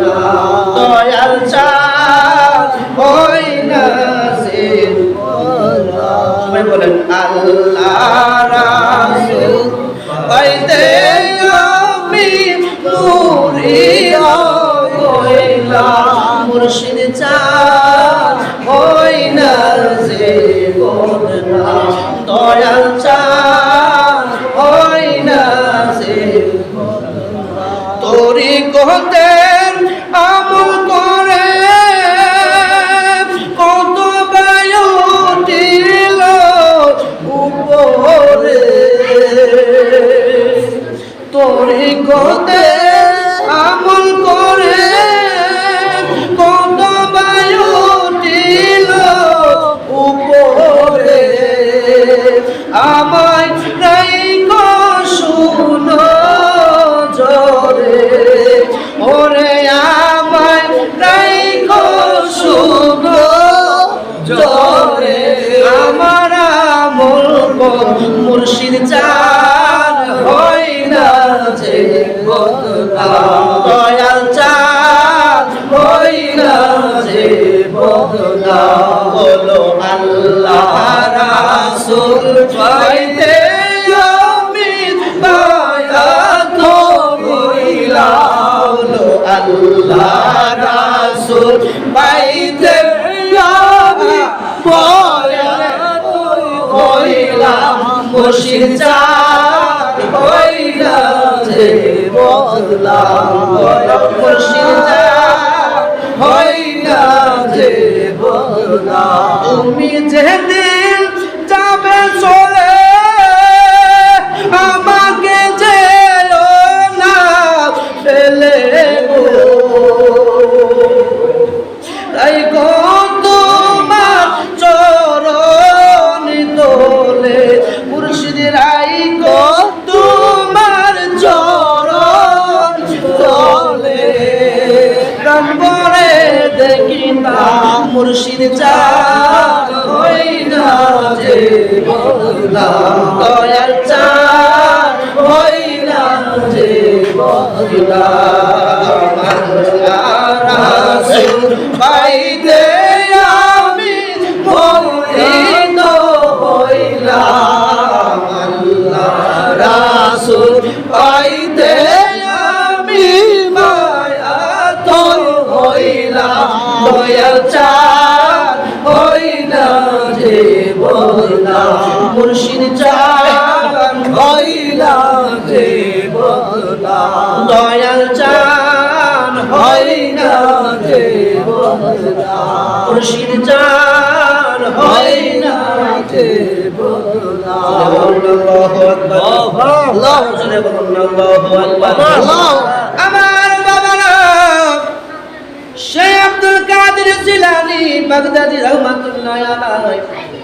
না দয়াল চাঁদ ওই নাজির সবাই বলেন আল্লাহ রাসূল পাইতে আমি মুরিদ হইলাম মুর্শিদ চাঁদ ওই নাজির না দয়াল চাঁদ ওই নাজির তোরি কহতেন আমল করে কত বায়ু দিল উপরে তোরি কহতেন আমল করে কত বায়ু দিল উপরে আমায় রাইখো শুনো জরে ওরে আমায় রাইখো শুনো জরে আমার আমল মুর্শিদ চাঁদ হয় না যে বদনাম দয়াল চাঁদ হয় না যে বদনাম বলো আল্লাহ রাসূল পাইতে আমি বায়াত হইলাম আল্লাহ রাসূল পাইতে আমি বায়াত হইলাম মুর্শিদ চাঁদ হইলা যে বদনাম মুর্শিদ চাঁদ হইলা যে বদনাম তুমি যেদিন যাবে চলে আমাকে যেও না ফেলে তাই গো তোমার চরণ তোলে মুর্শিদ রাই গো তোমার চরণ তোলে রঙ্গরে দেখি না মুর্শিদ চাঁদ হই না যে বদনাম দয়াল চাঁদ হই না যে বদনাম রাসূল পাইতে আমি মুরিদ হইলাম আল্লাহ রাসূল পাইতে আমি মায়াত হইলাম দয়াল চাঁদ হইলা যে বদনাম মুর্শিদ চাঁদ হইলা যে বদনাম দয়াল চাঁদ হইলা যে বদনাম মুর্শিদ চাঁদ হইলা যে বদনাম আল্লাহু আকবার আল্লাহু আকবার আমার বাবারা শেখ আব্দুল কাদের জিলানী বাগদাদী রাহমাতুল্লাহ আলাইহি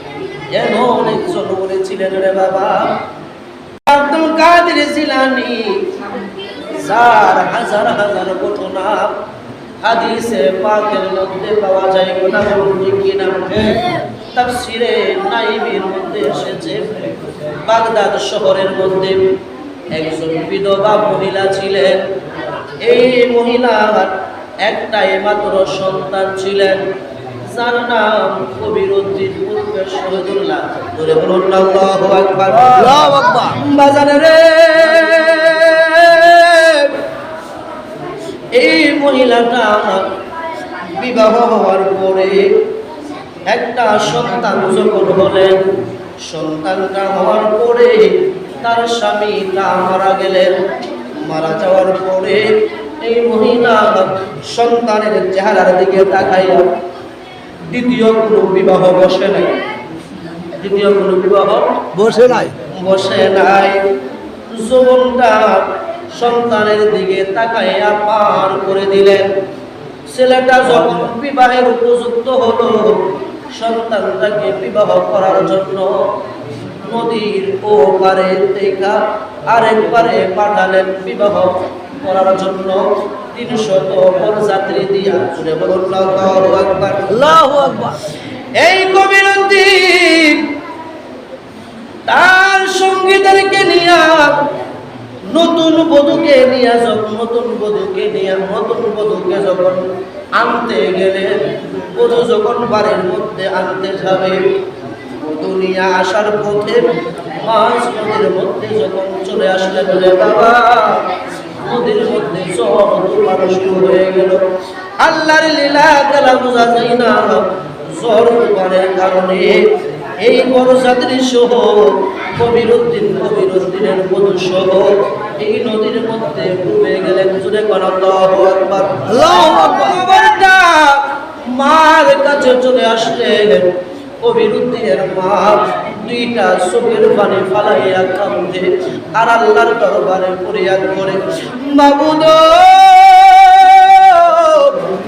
এমন একজন ওলি ছিলেন রে বাবা আব্দুল কাদের জিলানী হাজার হাজার হাজার ঘটনা হাদিসে পাকের মধ্যে পাওয়া যায় কোনা বলতে কি নাম তাফসিরে নাইমির মধ্যে এসেছে বাগদাদ শহরের মধ্যে একজন বিধবা মহিলা ছিলেন এই মহিলার একটাই মাত্র সন্তান ছিলেন যার নাম কবিরউদ্দিন উর্ফে শহীদুল্লাহ ধরে বলুন আল্লাহু আকবার আল্লাহু আকবার বাজান রে এই মহিলাটা বিবাহ হওয়ার পরে একটা সন্তান যখন হলেন সন্তানটা হওয়ার পরে তার স্বামীটা মারা গেলেন মারা যাওয়ার পরে এই মহিলা সন্তানের চেহারার দিকে তাকাইয়া দ্বিতীয় কোনো বিবাহ বসে নাই দ্বিতীয় কোনো বিবাহ বসে নাই জীবনটা সন্তানের দিকে তাকাইয়া পার করে দিলেন ছেলেটা যখন বিবাহের উপযুক্ত হলো সন্তানটাকে বিবাহ করার জন্য নদীর ওপারে থেকে আরেক পারে পাঠালেন বিবাহ করার জন্য 300 বরযাত্রী দিয়া জুড়ে বলুন আল্লাহু আকবার আল্লাহু আকবার এই কবিরউদ্দিন তার সঙ্গীদেরকে নিয়ে নতুন বধূকে নিয়ে যখন আনতে গেলেন, বধূ যখন বাড়ির মধ্যে আনতে যাবে, দুনিয়া আসার পথে মাঝ নদীর মধ্যে যখন চলে আসলেন রে বাবা, নদীর মধ্যে ঝড় শুরু হয়ে গেল। আল্লাহর লীলা খেলা বোঝা যায় না। ঝড় তুফানের কারণে এই বড় যাত্রী সহ কবিরউদ্দিনের বধূ সহ এই নদীর মধ্যে ডুবে গেলেন। জুড়ে কোন আল্লাহু আকবার, আল্লাহু আকবার। মার কাছে চলে আসলেন। কবিরউদ্দিনের মা দুইটা চোখের পানি ফালাইয়া কাঁদে আর আল্লাহর দরবারে ফরিয়াদ করে, মাবুদ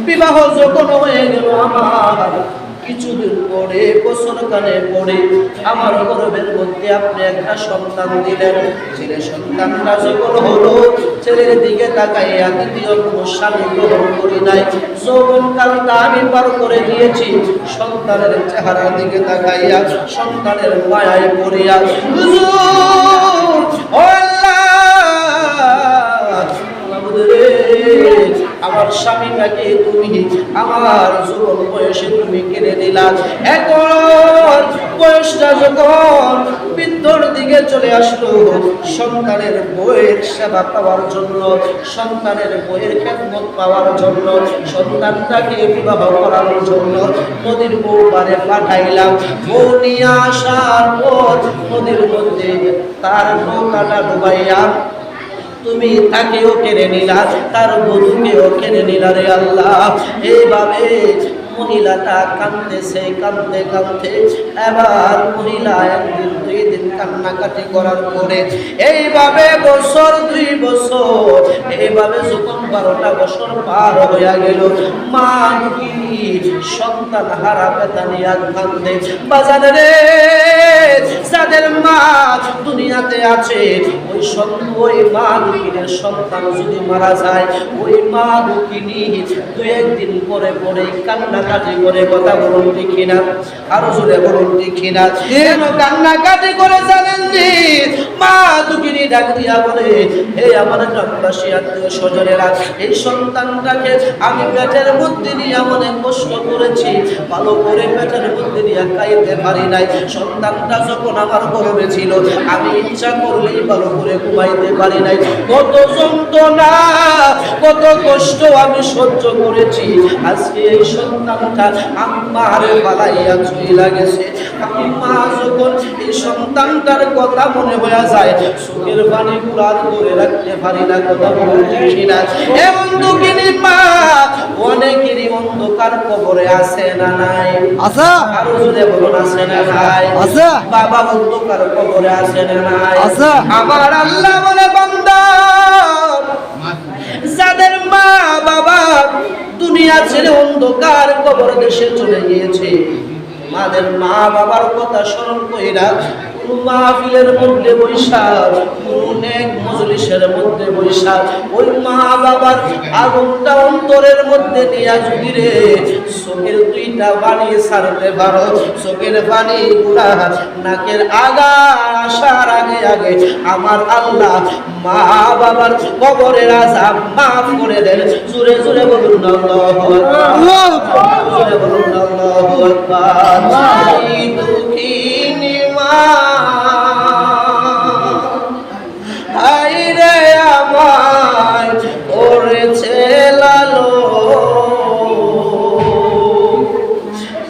বিবাহ যখন হয়ে গেল আমার, কিছুদিন পরে বছর কানে পরে আমার গর্ভের মধ্যে আপনি একটা সন্তান দিলেন। ছেলে সন্তানটা যখন হলো, ছেলের দিকে তাকাইয়া দ্বিতীয় কোনো স্বামী গ্রহণ করি নাই। যৌবনকালটা আমি পার করে দিয়েছি। সন্তানের চেহারার দিকে তাকাইয়া সন্তানের মায়ায় পড়িয়া, আমার স্বামীটাকে তুমি আমার যুবক বয়সে তুমি কেড়ে দিলা। এখন বয়সটা যখন বৃদ্ধর দিকে চলে আসলো, সন্তানের বইয়ের সেবা পাওয়ার জন্য, সন্তানের বইয়ের খেদমত পাওয়ার জন্য, সন্তানটাকে বিবাহ করার জন্য নদীর পারে পাঠাইলাম। বউ নিয়ে আসার পর নদীর মধ্যে তার নৌকাটা ডুবাইয়া তুমি তাকেও কেড়ে নিলা, তার বধূকেও কেড়ে নিলা রে আল্লাহ। এইভাবে মহিলাটা কাঁদতেছে, কাঁদতে কাঁদতে এবার মহিলা একদিন দুই দিন কান্নাকাটি করার পরে এইভাবে বছর 2 বছর, এইভাবে যখন 12টা বছর পার হইয়া গেল, মা দুঃখিনী সন্তান হারা ব্যথা নিয়ে কাঁদে। বাজারে রে যাদের মা দুনিয়াতে আছে, ওই মা দুঃখিনীর সন্তান যদি মারা যায়, ওই মা দুঃখিনী 2-1 দিন পরে পরে কান্নাকাটি করে। কথা বলুন ঠিক কিনা? আরো জোরে বলুন ঠিক কিনা? কেন কান্নাকাটি করে জানেন নি? মা দুঃখিনী ডাক দিয়া বলে, হে আমার গ্রামবাসী আত্মীয় স্বজনেরা, এই সন্তানটাকে আমি পেটের মধ্যে নিয়ে অনেক কষ্ট করেছি, ভালো করে পেটের মধ্যে নিয়ে খাইতে পারি নাই। সন্তানটা যখন আমার গর্ভে ছিল, আমি ইচ্ছা করলেই ভালো করে ঘুমাইতে পারি নাই। কত যন্ত্রণা, কত কষ্ট আমি সহ্য করেছি। আজকে এই সন্তানটা আমার পালাইয়া চইলা গেছে। আম্মা যখন এই সন্তানটার কথা মনে হয়ে যায়, চোখের পানি কুড়াল করে রাখতে পারি না। কথা বলছি না? এমন দুঃখিনী মা অনেকেরই অন্ধকার কবরে আছে না নাই? আছে। আরো জোরে বলুন, আছে না নাই? আছে। বাবা অন্ধকার কবরে আছে না নাই? আছে। আমার আল্লাহ বলে, বান্দা যাদের মা বাবা দুনিয়া ছেড়ে অন্ধকার কবর দেশে চলে গিয়েছে, মাদের মা বাবার কথা স্মরণ কইরা কোন মাহফিলের মধ্যে বৈশা, কোন এক মজলিসের মধ্যে বৈশা, ওই মা বাবার আগুনটা অন্তরের মধ্যে নিয়ে যদি রে চোখের 2টা পানি ছাড়তে পারো, চোখের পানি গুলা নাকের আগা আসার আগে আগে আমার আল্লাহ মা বাবার কবরের আযাব মাফ করে দেন। জোরে জোরে বলুন আল্লাহু আকবার, জোরে বলুন আল্লাহু আকবার। এই দুঃখিনী মা আইরে আমায় করেছে লালো,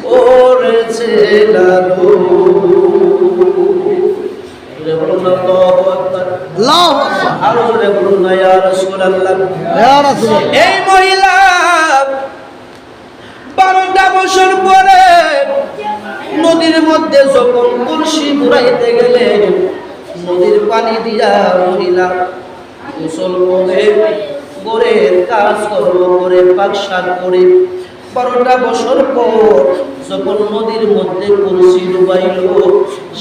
করেছে লালো। বলুন আল্লাহু আকবার, আল্লাহু আকবার। আরো জোরে বলুন না ইয়া রাসূলুল্লাহ, ইয়া রাসূলুল্লাহ। এই মহিলা 12টা বছর পরে নদীর মধ্যে যখন কলসি ঘুরাইতে গেলেন, নদীর পানি দিয়া মহিলা গোসল করে গোরের কাজ কর্ম করে পাকশাক করে 12টা বছর পর যখন নদীর মধ্যে কলসি ডুবাইল,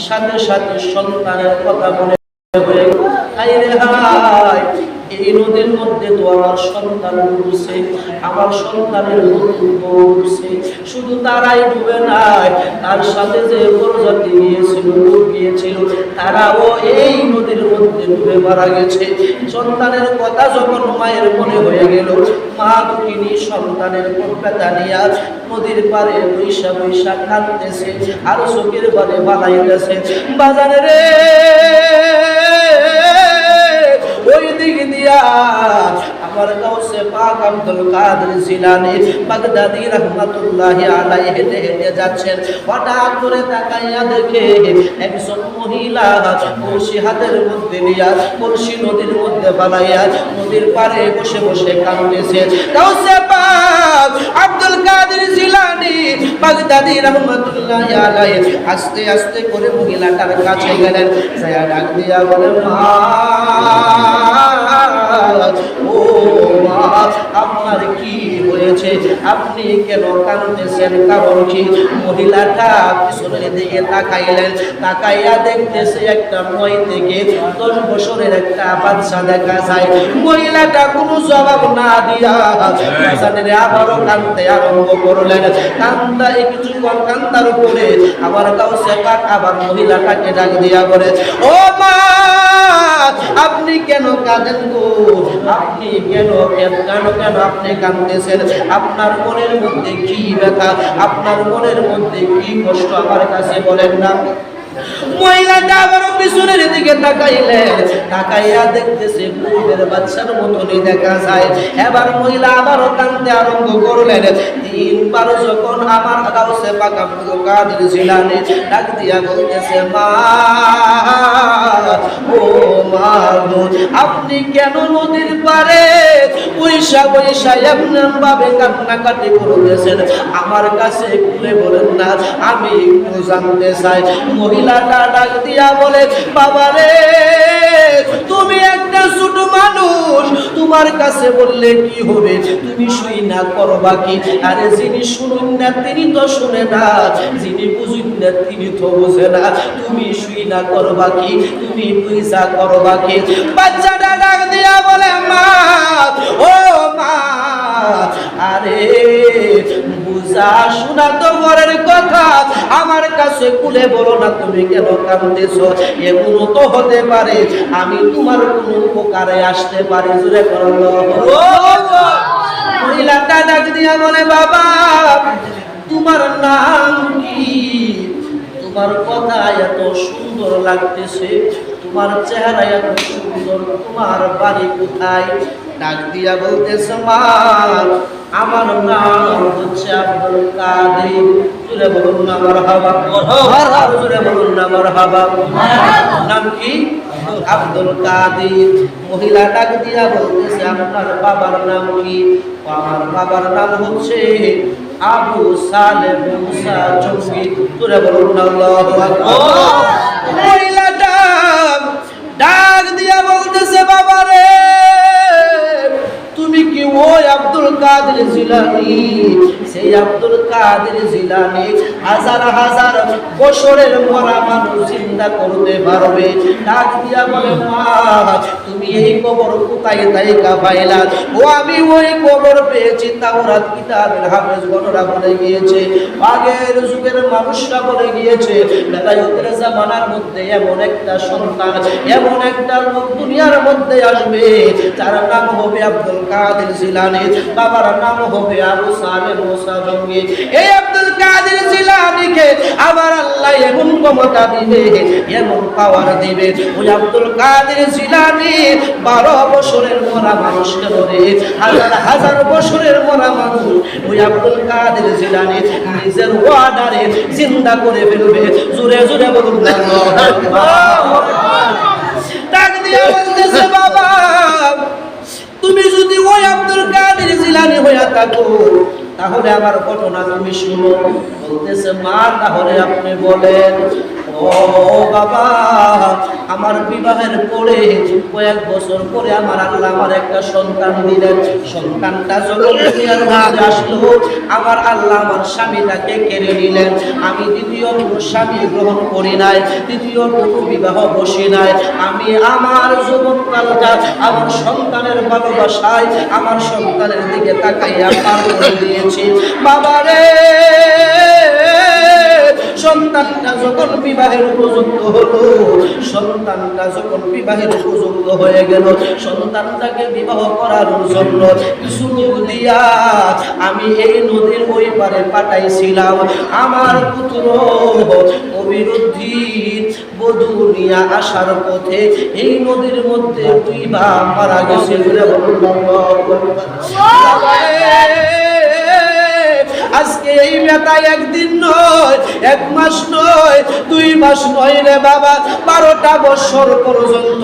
সাথে সাথে সন্তানের কথা মনে হয়ে আইরে হায় এই নদীর মধ্যে তো আমার সন্তান ডুবছে, আমার সন্তানের বউ ডুবছে। শুধু তারাই ডুবে নাই, তার সাথে যে প্রজাতি গিয়েছিল তারাও এই নদীর মধ্যে ডুবে মারা গেছে। সন্তানের কথা যখন মায়ের মনে হয়ে গেল, মা দুঃখিনী সন্তানের কলকাতা নিয়ে নদীর পারে বৈশা বৈশা কাঁদতেছে আর চোখের পারে বানাইতেছে। বাজারে রে ওই দিক দিয়া আমার গাউসে পাক আব্দুল কাদের জিলানী বাগদাদি রাহমাতুল্লাহি আলাইহি হেঁটে হেঁটে যাচ্ছেন। হঠাৎ করে তাকাইয়া দেখে একজন মহিলা কলসি হাতের মধ্যে নিয়া কলসি নদীর মধ্যে বানাইয়া নদীর পাড়ে বসে বসে কাঁদতেছে। গাউসে পাক আব্দুল কাদের জিলানী বাগদাদি রাহমাতুল্লাহি আলাইহি আস্তে আস্তে করে মহিলাটার কাছে গেলেন, যায় ডাক দিয়া বলে, মা ও মা, আপনার কি হয়েছে? আপনি কেন কাঁদতেছেন? কারণ কি? মহিলাটা পিছনের দিকে তাকাইলেন, তাকাইয়া দেখতেছে একটা 9 থেকে 10 বছরের একটা বাচ্চা দেখা যায়। মহিলাটা কোনো জবাব না দিয়া বাচ্চাদের আবারও কাঁদতে আরম্ভ করলেন। কান্দায় কিছুক্ষণ কান্দার উপরে আবার গাউসে পাক আবার মহিলাটাকে ডাক দিয়া বলে, ও মা, আপনি কেন কাঁদেন গো? আপনি কেন আপনি কাঁদতেছেন? আপনার মনের মধ্যে কি ব্যথা, আপনার মনের মধ্যে কি কষ্ট আমার কাছে বলেন না। মহিলাটা আবারও পিছনের দিকে তাকাইলেন, তাকাইয়া দেখতেছে পূর্বের বাচ্চার মতনই দেখা যায়। এবার মহিলা আবারও কাঁদতে আরম্ভ করলেন। 3 বার যখন আমার গাউসে পাক আব্দুল কাদের জিলানী ডাক দিয়া বলতেছে, মা ও মা, আপনি কেন নদীর পারে বৈশা বৈশা এমন ভাবে কান্নাকাটি করতেছেন? আমার কাছে খুলে বলেন না, আমি একটু জানতে চাই। মহিলাটা ডাক দিয়া বলে, বাবা রে, তুমি একটা ছোট মানুষ, তোমার কাছে বললে কি হবে? তুমি শুই না করবা কি? আরে যিনি শুনুন না তিনি তো শুনে না, যিনি বুঝুন না তিনি তো বুঝে না। তুমি শুই না করবা কি? তুমি বুঝা করবা কি? বাচ্চাটা ডাক দিয়া বলে, মা ও মা, আরে বুঝা শোনা তো পরের কথা, আমার কাছে খুলে বলো না তুমি কেন কাঁদতেছ? এমন তো হতে পারে আমি তোমার কোনো উপকারে আসতে পারি। জোরে করলো মহিলাটা ডাক দিয়া বলে, বাবা তোমার নাম কি? তোমার কথা এত সুন্দর লাগতেছে, তোমার চেহারা এত সুন্দর, তোমার বাড়ি কোথায়? ডাক দিয়া বলতেছে, মা আমার নাম হচ্ছে আব্দুল কাদের। জোরে বলুন না মারহাবা, জোরে বলুন না মারহাবা। নাম কি? আব্দুল কাদের। মহিলা ডাক দিয়া বলতেছে, আপনার বাবার নাম কি? আমার বাবার নাম হচ্ছে আবু সালেহ মুসা জঙ্গি। জোরে বলুন না আল্লাহু আকবার। মহিলাটা ডাক দিয়া বলতেছে, বাবা রে, তুমি কি ওই আব্দুল কাদের জিলানী? সেই আব্দুল কাদের জিলানী হাজার হাজার বছরের মরা মানুষ চিন্তা করতে পারবে? ডাক দিয়া বলে, মা তুমি এই কবর কোথায় তাইকা পাইলা? ও আমি ওই কবর পেয়েছি, তাওরাত কিতাবের হাফেজগণরা বলে গিয়েছে, আগের যুগের মানুষরা বলে গিয়েছে, বেলায়েতের জামানার মধ্যে এমন একটা সন্তান, এমন একটা লোক দুনিয়ার মধ্যে আসবে যার নাম হবে আব্দুল কাদের জিলানী, বাবার নাম হবে আবু সালেহ মুসা জঙ্গি। এই আব্দুল কাদের জিলানীকে আবার আল্লাহ এমন ক্ষমতা দিবে, এমন পাওয়ার দিবে, ওই আব্দুল কাদের জিলানী 12 বছরের মরা মানুষকে ধরে, হাজার হাজার বছরের মরা মানুষ ওই আব্দুল কাদের জিলানী নিজের ওয়াদারে জিন্দা করে ফেলবে। জোরে জোরে বলুন আল্লাহু আকবার। ডাক দিয়ে বলতেছে, বাবা তুমি যদি ওই আব্দুল কাদের জিলানী হইয়া থাকো, তাহলে আমার ঘটনা তুমি শুনো। বলতেছে মা তাহলে আপনি বলেন। ও বাবা, আমার বিবাহের পরে কয়েক বছর পরে আমার আল্লাহ আমার একটা সন্তান দিলেন। সন্তানটা যখন দুনিয়ার মধ্যে আসলো, আমার আল্লাহ আমার স্বামীটাকে কেড়ে নিলেন। আমি দ্বিতীয় কোনো স্বামী গ্রহণ করি নাই, দ্বিতীয় কোনো বিবাহ বসি নাই। আমি আমার জীবনকালটা আমার সন্তানের ভালোবাসায়, আমার সন্তানের দিকে তাকাইয়া পার করে দিয়েছি। বাবারে, সন্তানটা যখন বিবাহের উপযুক্ত হলো, সন্তানটা যখন বিবাহের উপযুক্ত হয়ে গেল, সন্তানটাকে বিবাহ করার জন্য কিছু লোক দিয়া আমি এই নদীর ওই পারে পাঠাইছিলাম। আমার পুত্র অবিরুদ্ধি বধূ নিয়ে আসার পথে এই নদীর মধ্যে দুই ভাই মারা গেছে। আজকে এই বেটা একদিন নয়, এক মাস নয়, 2 মাস নয় রে বাবা, 12টা বছর পর্যন্ত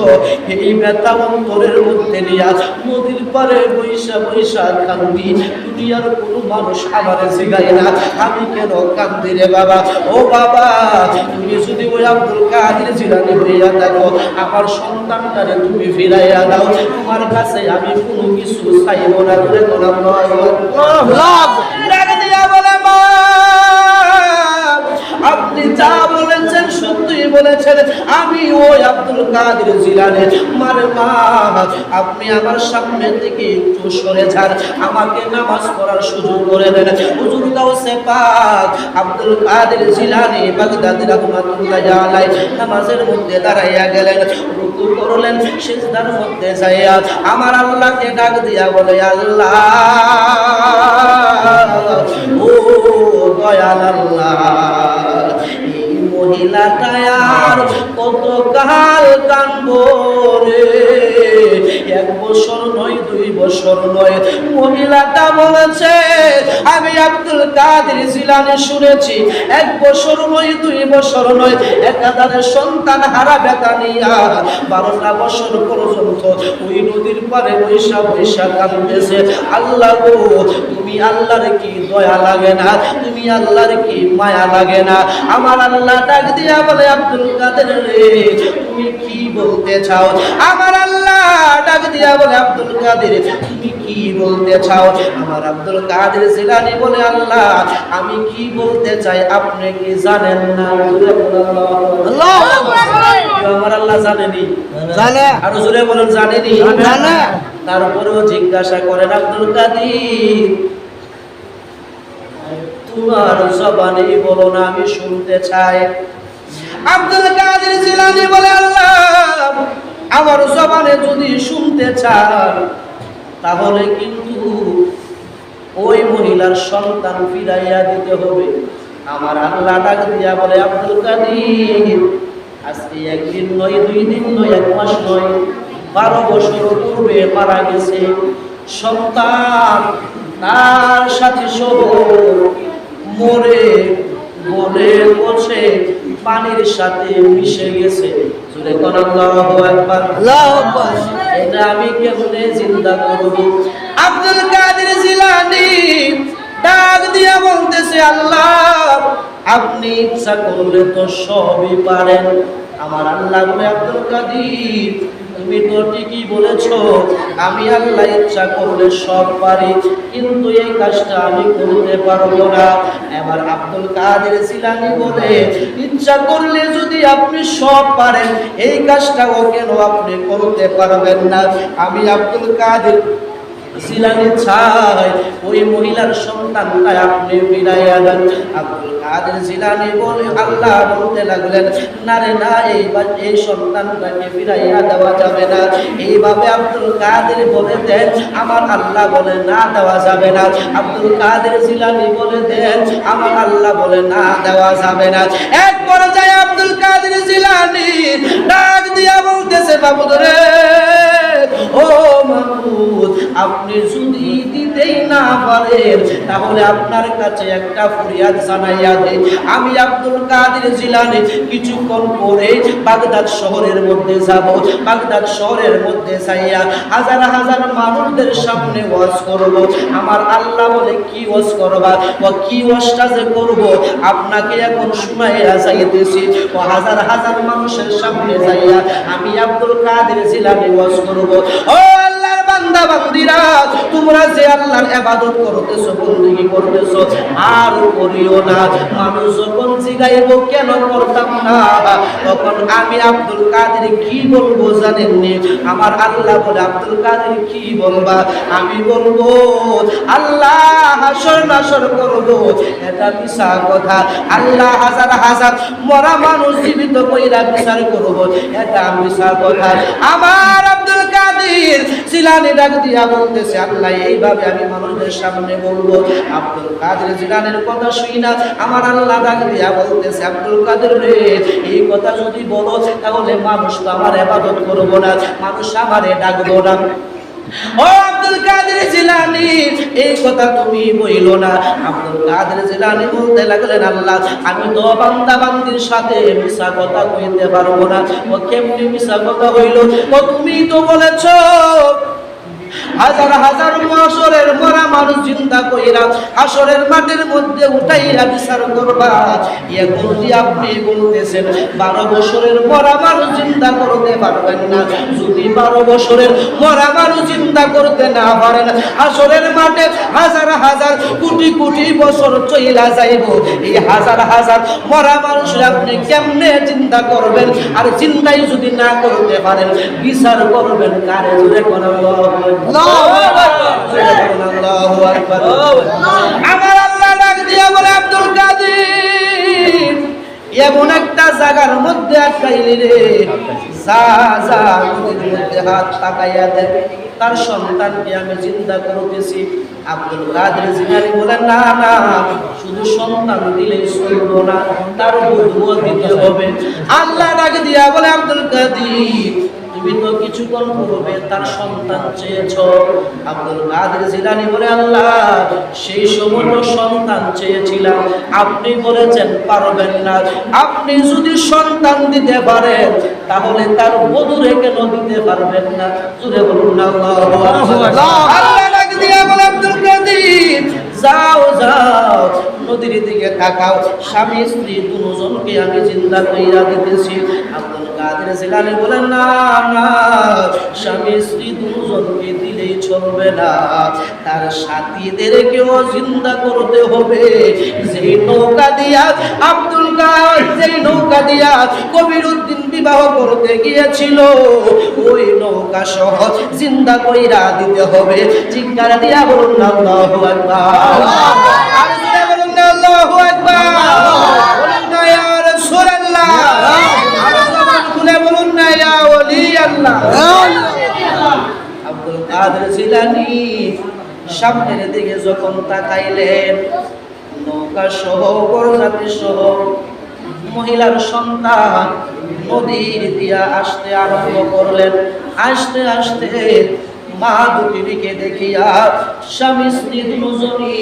এই বেটা অন্তরের মধ্যে নিয়ে নদীর পারে বৈশা বৈশা কান্দি। দুনিয়ার কোনো মানুষ আমারে জিগায় না আমি কেন কান্দি রে বাবা। ও বাবা, তুমি যদি ওই আব্দুল কাদের জিলানী হইয়া থাকো, আমার সন্তানটারে তুমি ফিরাইয়া দাও। তোমার কাছে আমি কোনো কিছু চাইব না। করে গোলাম নয় বলে মা, আপনি যা বলেছেন সত্যি বলেছেন। আমি ওই আব্দুল কাদের জিলানী। মারে মা, আপনি আমার সামনে থেকে একটু সরে যান, আমাকে নামাজ পড়ার সুযোগ করে দেন। হুজুর গাউসে পাক আব্দুল কাদের জিলানী বাগদাদী রাহমাতুল্লাহ আলাইহি নামাজের মধ্যে দাঁড়াইয়া গেলেন, রুকু করলেন, সিজদার মধ্যে যাইয়া আমার আল্লাহকে ডাক দিয়া বলে, আল্লাহ ও দয়াল আল্লাহ, এই মহিলাটা আর কত কাল কানবো রে। 1 বছর নয়, 2 বছর নয়, মহিলাটা বলেছে আমি আব্দুল কাদের জিলানী শুনেছি 1 বছর নয়, 2 বছর নয়, একাধারে সন্তান হারা বেটা নিয়া 12টা বছর পর্যন্ত ওই নদীর পারে বৈশা বৈশা কাঁদতেছে। আল্লাহ গো, তুমি আল্লাহর কি দয়া লাগে না? তুমি আল্লাহর কি মায়া লাগে না? আমার আল্লাহ ডাক দিয়া বলে, আব্দুল কাদের রে, তুমি কি বলতে চাও? আমার আল্লাহ ডাক দিয়া বলে, আব্দুল কাদের তুমি কি বলতে চাও? আমার আব্দুল কাদের জিলানী বলে, আল্লাহ আমি কি বলতে চাই আপনি কি জানেন না? আল্লাহু আকবার। আমার আল্লাহ জানেনি? জানে। আর জোরে বলেন জানেনি? জানে। তারপরেও জিজ্ঞাসা করেন, আব্দুল কাদের তোমার জবানে বলো না, আমি শুনতে চাই। আব্দুল কাদের জিলানী বলে, আল্লাহ আমার জবানে যদি শুনতে চান তাহলে কিন্তু ওই মহিলার সন্তান ফিরাইয়া দিতে হবে। আমার আল্লাহ ডাক দিয়া বলে, আব্দুল কাদের আজকে 1 দিন নয়, 2 দিন নয়, 1 মাস নয়, 12 বছর পূর্বে মারা গেছে সন্তান। তার সাথে সব মরে বলে বসে পানির সাথে মিশে গেছে। জোরে কোন আল্লাহু আকবার। আল্লাহু আকবার। এটা আমি কেমনে জিন্দা করব? আব্দুল কাদের জিলানী ডাক দিয়া বলতেছে, আল্লাহ আপনি ইচ্ছা করলে তো সবই পারেন। আমার আল্লাহ বলে, আব্দুল কাদের তুমি তো ঠিকই বলেছো, আমি আল্লাহ ইচ্ছা করলে সব পারি, কিন্তু এই কাজটা আমি করতে পারবো না। এবার আব্দুল কাদের জিলানী বলে, ইচ্ছা করলে যদি আপনি সব পারেন, এই কাজটাও কেন আপনি করতে পারবেন না? আমি আব্দুল কাদের জিলানী চাই ওই মহিলার সন্তানটা আপনি ফিরাইয়া দেন। আব্দুল কাদের জিলানী বলে, আল্লাহ বলতে লাগলেন, না রে না, এই সন্তানটাকে ফিরাইয়া দেওয়া যাবে না। এইভাবে আব্দুল কাদের বলে দেন, আমার আল্লাহ বলে না দেওয়া যাবে না। আব্দুল কাদের জিলানী বলে দেন, আমার আল্লাহ বলে না দেওয়া যাবে না। এক পর্যায়ে আব্দুল কাদের জিলানী ডাক দিয়া বলতেছে, বাবু রে, ও মাহমুদ আপনি যদি দিতেই না পারেন তাহলে আপনার কাছে একটা ফরিয়াদ জানাইয়া দেই, আমি আব্দুল কাদের জিলানী কিছুক্ষণ পরে বাগদাদ শহরের মধ্যে যাব। বাগদাদ শহরের মধ্যে যাইয়া হাজার হাজার মানুষদের সামনে ওয়াজ করব। আমার আল্লাহ বলে কি ওয়াজ করবা? ও কি ওয়াজটা যে করব আপনাকে এখন শুনাইয়া যাইতেছি। ও হাজার হাজার মানুষের সামনে যাইয়া আমি আব্দুল কাদের জিলানী ওয়াজ করব। ও আল্লাহর বান্দা বান্দিরা, তোমরা যে আল্লাহর ইবাদত করতেছো, বندگی করতেছো, আর করিও না। মানুষ যখন জিগাইব কেন করতাম না, তখন আমি আব্দুল কাদের কি বলবো জানেননি? আমার আল্লাহ বলে আব্দুল কাদের কি বলবা? আমি বলবো আল্লাহ হাসর নাসর করব। এটা মিছা কথা। আল্লাহ হাজার হাজার মরা মানুষ জীবিত কইরা বিচার করব, এটা মিছা কথা। আমার আব্দুল কাদের জিলানী ডাক দিয়া বলতেছে আল্লাহ এইভাবে আমি মানুষদের সামনে বলবো। আব্দুল কাদের জিলানীর কথা শুই না আমার আল্লাহ ডাক দিয়া বলতেছে আব্দুল কাদের রে, এই কথা যদি বলো তাহলে মানুষ তো আমার ইবাদত করবো না, মানুষ আমারে ডাকবো না। ও আব্দুল কাদের জিলানী, এই কথা তুমি বইলো না। আব্দুল কাদের জিলানী বলতে লাগলেন আল্লাহ আমি তো বান্দা বান্দির সাথে মিছা কথা কইতে পারবো না। ও কেমনি মিছা কথা হইল? ও তুমি তো বলেছো হাজার হাজার মাসরের মরা মানুষ চিন্তা কইরা হাসরের মাঠের মধ্যে উঠাইয়া বিচার করবা। এখন যে আপনি বলতেছেন 12 বছরের মরা মানুষ চিন্তা করতে পারবেন না। যদি 12 বছরের মরা মানুষ চিন্তা করতে না পারেন, হাসরের মাঠে হাজার হাজার কোটি কোটি বছর চইলা যাইব। এই হাজার হাজার মরা মানুষ আপনি কেমনে চিন্তা করবেন? আর চিন্তাই যদি না করতে পারেন বিচার করবেন কারে? জোরে করেন আমার আল্লাহ ডাক দিয়া বলে আব্দুল কাদের এমন একটা জায়গার মধ্যে আটকাইলি রে, যা যা নদীর মধ্যে হাত তাকাইয়া দেয় তার সন্তানকে আমি চিন্তা করতেছি। আব্দুল কাদের জিলানী বলেন না না, শুধু সন্তান দিলেই চলবো না, তার বধূও দিতে হবে। আল্লাহ ডাক দিয়া বলে আব্দুল কাদের তুমি তো কিছুক্ষণ পূর্বে তার সন্তান চেয়েছ। আব্দুল কাদের জিলানী বলে আল্লাহ সেই সময় সন্তান চেয়েছিলাম, আপনি বলেছেন পারবেন না। আপনি যদি সন্তান দিতে পারেন তাহলে তার বধূরে কেন দিতে পারবেন না? জুড়ে বলুন না আল্লাহ ডাক দিয়া বলে আব্দুল কাদের যাও যাও নদীর দিকে তাকাও, স্বামী স্ত্রী দুজনকে আমি জিন্দা কইরা দিতেছি। আব্দুল কাদের জিলানী বলেন না না, স্বামী স্ত্রী দুজনকে দিলেই চলবে না, তার সাথীদেরকেও জিন্দা করতে হবে। যেই নৌকা দিয়া আব্দুল কাদের, যেই নৌকা দিয়া কবিরউদ্দিন বিবাহ করতে গিয়েছিল, ওই নৌকা সহ জিন্দা কইরা দিতে হবে। চিৎকার দিয়া বলুন না আল্লাহু আকবার। আর জোরে বলুন না আল্লাহু আকবার। বলুন না ইয়া রাসূলুল্লাহ। আর জবান খুলে বলুন না ইয়া ওলি আল্লাহ। আব্দুল কাদের জিলানী সামনের দিকে যখন তাকাইলেন, নৌকা সহ বরযাত্রী সহ মহিলার সন্তান নদীর দিয়া আসতে আরম্ভ করলেন। আসতে আসতে মা দুটিকে দেখিয়া স্বামী স্ত্রী দুজনই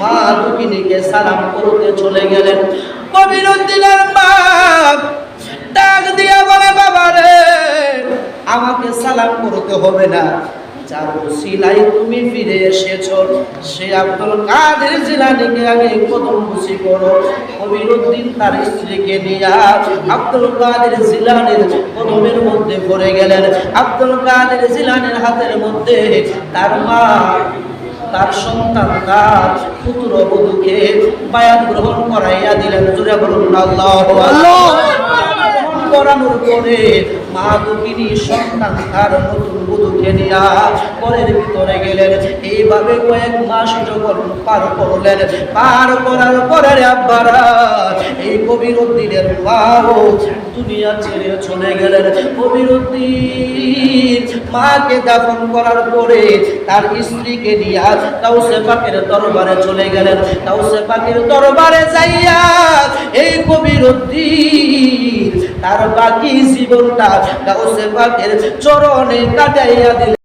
মা দুটিকে সালাম করতে চলে গেলেন। কবিরউদ্দিনের মা ডাক দিয়া বলে বাবা রে, আমাকে সালাম করতে হবে না, যার ওসিলায় তুমি ফিরে এসেছো সে আব্দুল কাদের জিলানীকে আগে কদম বুঝি করো। কবিরউদ্দিন তার স্ত্রীকে নিয়ে আব্দুল কাদের জিলানীর কদমের মধ্যে পড়ে গেলেন। আব্দুল কাদের জিলানীর হাতের মধ্যে তার মা, তার সন্তান, তার পুত্র বধূকে বায়াত গ্রহণ করাইয়া দিলেন। জোরে বলুন আল্লাহু আকবার। করানোর পরে মা দুঃখিনী সন্তান তার নতুন বধূকে নিয়ে ঘরের ভিতরে গেলেন। এইভাবে কয়েক মাস যখন পার করলেন, পার করার পরে আব্বারা এই কবিরউদ্দিনের মাও দুনিয়া ছেড়ে চলে গেলেন। কবিরউদ্দিন মাকে দাফন করার পরে তার স্ত্রীকে নিয়ে গাউসে পাকের দরবারে চলে গেলেন। গাউসে পাকের দরবারে যাইয়া এই কবিরউদ্দিন তার বাকি জীবনটা গাউসে পাকের চরণে কাটাইয়া দিলেন।